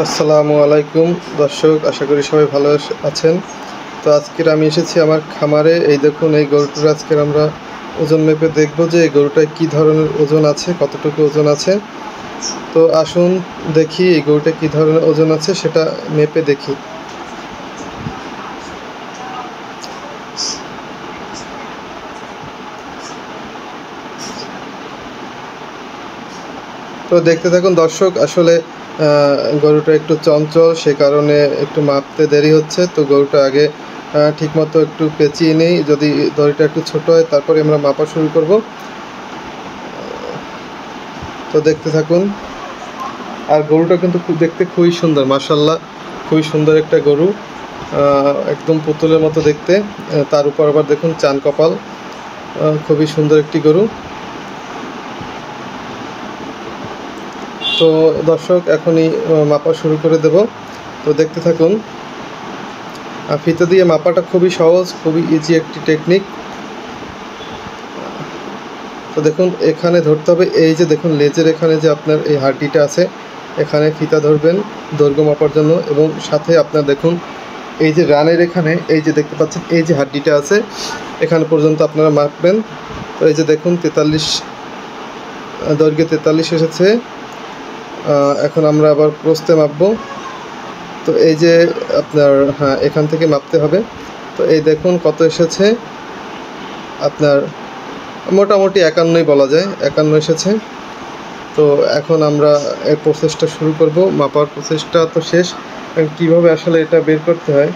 আসসালামু আলাইকুম দর্শক, আশা করি সবাই ভালো আছেন। তো আজকের আমি এসেছি আমার খামারে। এই দেখুন, এই গরুটার আজকের আমরা ওজন মেপে দেখব যে এই গরুটায় কী ধরনের ওজন আছে, কতটুকু ওজন আছে। তো আসুন দেখি এই গরুটা কী ধরনের ওজন আছে সেটা মেপে দেখি। তো দেখতে থাকুন দর্শক। আসলে গরুটা একটু চঞ্চল, সে কারণে একটু মাপতে দেরি হচ্ছে। তো গরুটা আগে ঠিকমতো একটু পেঁচিয়ে নেই, যদি দড়িটা একটু ছোট হয় তারপরে আমরা মাপা শুরু করব। তো দেখতে থাকুন। আর গরুটা কিন্তু দেখতে খুবই সুন্দর, মাশাআল্লাহ, খুবই সুন্দর একটা গরু, একদম পুতুলের মতো দেখতে। তার উপর আবার দেখুন চান কপাল, খুবই সুন্দর একটি গরু। তো দর্শক, এখনই মাপা শুরু করে দেব। তো দেখতে থাকুন। ফিতে দিয়ে মাপাটা খুবই সহজ, খুবই ইজি একটি টেকনিক। তো দেখুন, এখানে ধরতে হবে, এই যে দেখুন লেজের এখানে যে আপনার এই হাড্ডিটা আছে, এখানে ফিতা ধরবেন দৈর্ঘ্য মাপার জন্য। এবং সাথে আপনার দেখুন এই যে রানের এখানে, এই যে দেখতে পাচ্ছেন এই যে হাড্ডিটা আছে, এখানে পর্যন্ত আপনারা মাপবেন। তো এই যে দেখুন 43 দৈর্ঘ্যে 43 এসেছে। এখন আমরা আবার প্রস্থে মাপবো। তো এই যে আপনার, হ্যাঁ, এখান থেকে মাপতে হবে। তো এই দেখুন কত এসেছে আপনার, মোটামুটি 51 বলা যায়, 51 এসেছে। তো এখন আমরা এই প্রসেসটা শুরু করব। মাপার প্রসেসটা তো শেষ, কিভাবে আসলে এটা বের করতে হয়।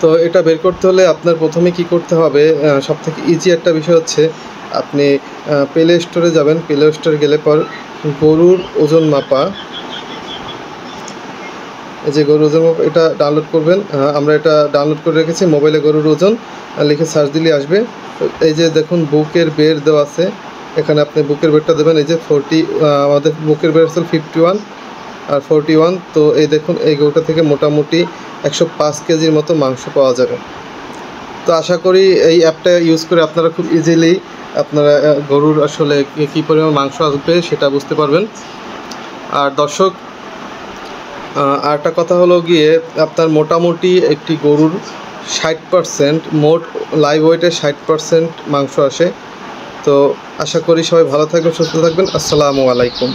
তো এটা বের করতে হলে আপনার প্রথমে কি করতে হবে, সবথেকে ইজি একটা বিষয় হচ্ছে আপনি প্লে স্টোরে যাবেন। প্লে স্টোরে গেলে পর গরুর ওজন মাপা, এই যে গরুর ওজন মাপা, এটা ডাউনলোড করবেন। আমরা এটা ডাউনলোড করে রেখেছি মোবাইলে। গরুর ওজন লিখে সার্চ দিলে আসবে। এই যে দেখুন বুকের বের দেওয়া আছে, এখানে আপনি বুকের বেরটা দেবেন। এই যে 40, আমাদের বুকের বের হচ্ছে 51 আর 41। তো এই দেখুন এই গরুটা থেকে মোটামুটি 105 কেজির মতো মাংস পাওয়া যাবে। তো আশা করি এই অ্যাপটা ইউজ করে আপনারা খুব ইজিলি আপনারা গরুর আসলে কী পরিমাণ মাংস আসবে সেটা বুঝতে পারবেন। আর দর্শক, আর একটা কথা হলো গিয়ে, আপনার মোটামুটি একটি গরুর 60% মোট লাইভ ওয়েটের 60% মাংস আসে। তো আশা করি সবাই ভালো থাকবেন, সুস্থ থাকবেন। আসসালামু আলাইকুম।